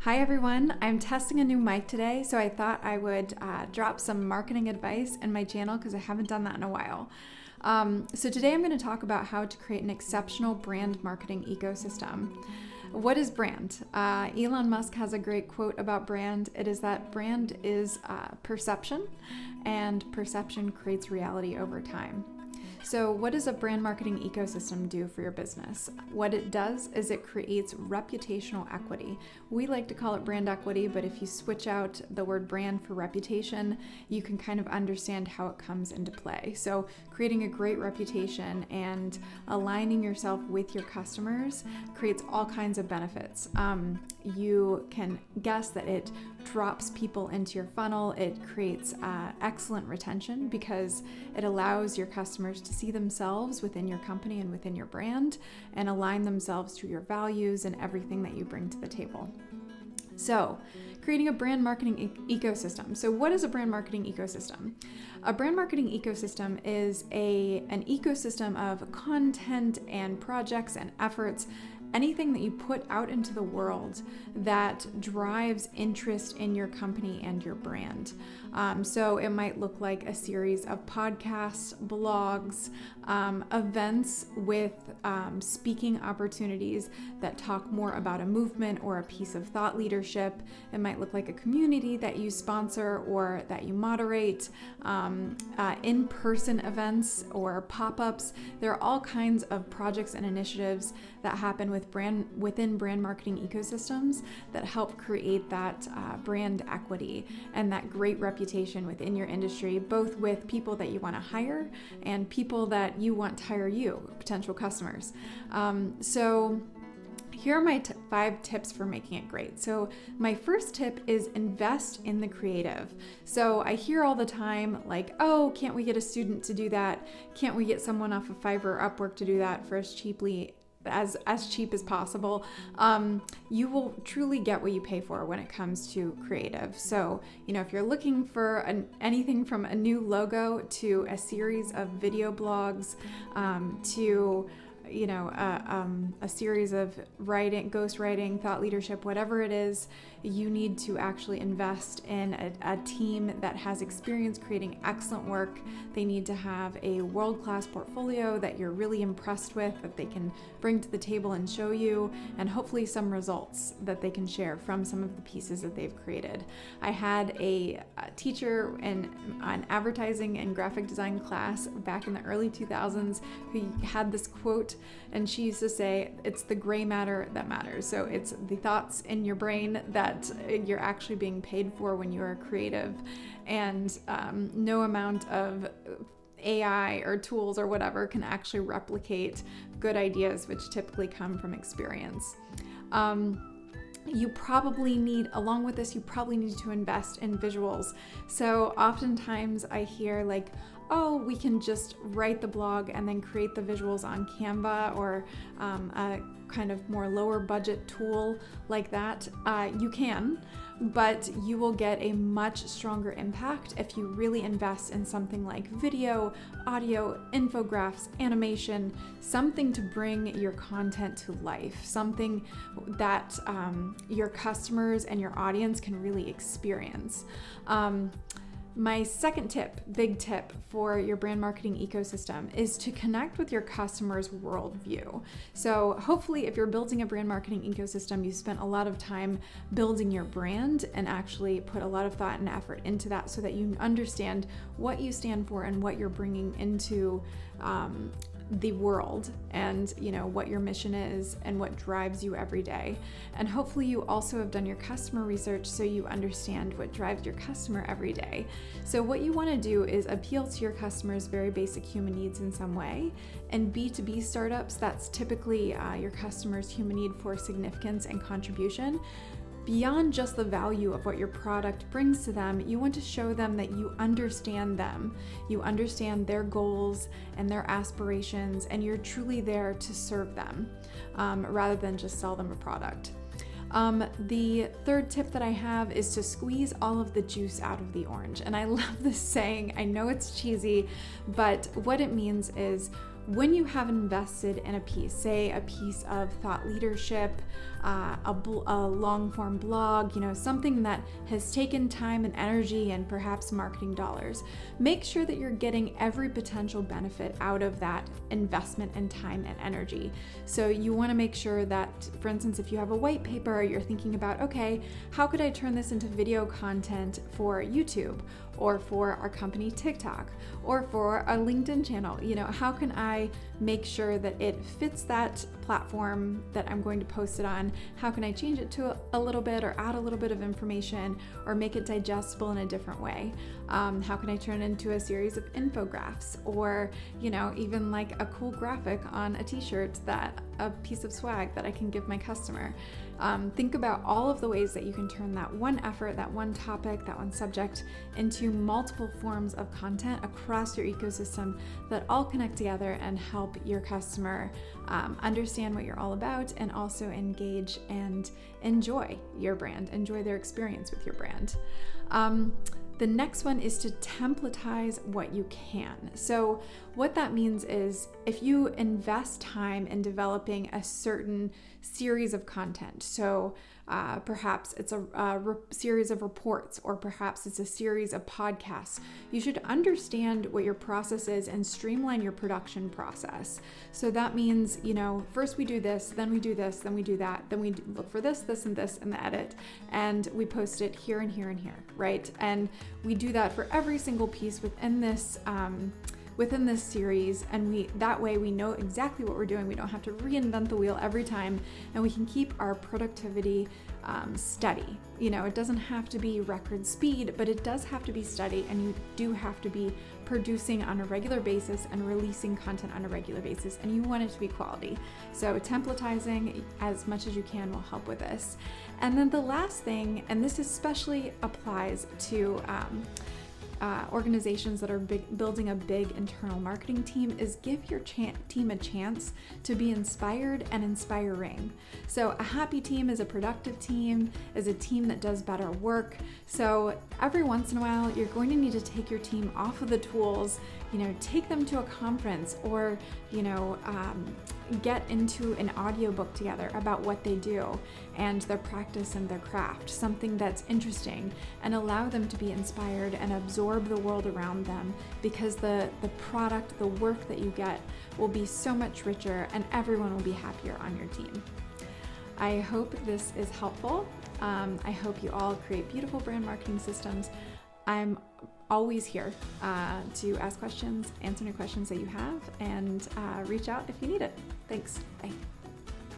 Hi everyone, I'm testing a new mic today, so I thought I would drop some marketing advice in my channel because I haven't done that in a while. So today I'm going to talk about how to create an exceptional brand marketing ecosystem. What is brand? Elon Musk has a great quote about brand. It is that brand is perception, and perception creates reality over time. So what does a brand marketing ecosystem do for your business? What it does is it creates reputational equity. We like to call it brand equity, but if you switch out the word brand for reputation, you can kind of understand how it comes into play. So creating a great reputation and aligning yourself with your customers creates all kinds of benefits. You can guess that it drops people into your funnel. It creates excellent retention because it allows your customers to see themselves within your company and within your brand and align themselves to your values and everything that you bring to the table. So, creating a brand marketing ecosystem. So what is a brand marketing ecosystem? A brand marketing ecosystem is an ecosystem of content and projects and efforts, anything that you put out into the world that drives interest in your company and your brand. So it might look like a series of podcasts, blogs, events with speaking opportunities that talk more about a movement or a piece of thought leadership. It might look like a community that you sponsor or that you moderate, in-person events or pop-ups. There are all kinds of projects and initiatives that happen within brand marketing ecosystems that help create that brand equity and that great reputation within your industry, both with people that you want to hire and people that you want to hire you, potential customers. So here are my 5 tips for making it great. So my first tip is invest in the creative. So I hear all the time like, oh, can't we get a student to do that? Can't we get someone off of Fiverr or Upwork to do that for as cheap as possible? You will truly get what you pay for when it comes to creative. So, if you're looking for anything from a new logo to a series of video blogs, to a series of ghostwriting, thought leadership, whatever it is, you need to actually invest in a team that has experience creating excellent work. They need to have a world-class portfolio that you're really impressed with, that they can bring to the table and show you, and hopefully some results that they can share from some of the pieces that they've created. I had a teacher in an advertising and graphic design class back in the early 2000s who had this quote, and she used to say, it's the gray matter that matters. So it's the thoughts in your brain that you're actually being paid for when you are creative, and no amount of AI or tools or whatever can actually replicate good ideas, which typically come from experience. You probably need to invest in visuals. So oftentimes I hear like, oh, we can just write the blog and then create the visuals on Canva or a kind of more lower budget tool like that. You can, but you will get a much stronger impact if you really invest in something like video, audio, infographics, animation, something to bring your content to life, something that your customers and your audience can really experience. My second big tip for your brand marketing ecosystem is to connect with your customer's worldview. So hopefully if you're building a brand marketing ecosystem, you spent a lot of time building your brand and actually put a lot of thought and effort into that so that you understand what you stand for and what you're bringing into the world, and what your mission is and what drives you every day. And hopefully you also have done your customer research so you understand what drives your customer every day. So what you want to do is appeal to your customers' very basic human needs in some way. And B2B startups, that's typically your customers' human need for significance and contribution. Beyond just the value of what your product brings to them, you want to show them that you understand them. You understand their goals and their aspirations, and you're truly there to serve them rather than just sell them a product. The third tip that I have is to squeeze all of the juice out of the orange. And I love this saying. I know it's cheesy, but what it means is when you have invested in a piece, say a piece of thought leadership, a long form blog, something that has taken time and energy and perhaps marketing dollars, make sure that you're getting every potential benefit out of that investment in time and energy. So you want to make sure that, for instance, if you have a white paper, you're thinking about, okay, how could I turn this into video content for YouTube, or for our company TikTok, or for a LinkedIn channel? How can I make sure that it fits that platform that I'm going to post it on? How can I change it to a little bit, or add a little bit of information, or make it digestible in a different way? How can I turn it into a series of infographics, or even like a cool graphic on a t-shirt, that a piece of swag that I can give my customer? Think about all of the ways that you can turn that one effort, that one topic, that one subject into multiple forms of content across your ecosystem that all connect together and help your customer understand what you're all about, and also engage and enjoy your brand, enjoy their experience with your brand. The next one is to templatize what you can. So what that means is, if you invest time in developing a certain series of content, so perhaps it's a series of reports, or perhaps it's a series of podcasts, you should understand what your process is and streamline your production process. So that means, first we do this, then we do this, then we do that, then we look for this, this, and this in the edit, and we post it here and here and here, right? And we do that for every single piece within this series, and that way we know exactly what we're doing. We don't have to reinvent the wheel every time, and we can keep our productivity steady. It doesn't have to be record speed, but it does have to be steady, and you do have to be producing on a regular basis and releasing content on a regular basis, and you want it to be quality. So templatizing as much as you can will help with this. And then the last thing, and this especially applies to organizations that are building a big internal marketing team, is give your team a chance to be inspired and inspiring. So a happy team is a productive team, is a team that does better work. So every once in a while, you're going to need to take your team off of the tools, take them to a conference, or, get into an audiobook together about what they do and their practice and their craft, something that's interesting, and allow them to be inspired and absorb the world around them, because the product, the work that you get will be so much richer, and everyone will be happier on your team. I hope this is helpful. I hope you all create beautiful brand marketing systems. I'm always here to ask questions, answer any questions that you have, and reach out if you need it. Thanks. Bye.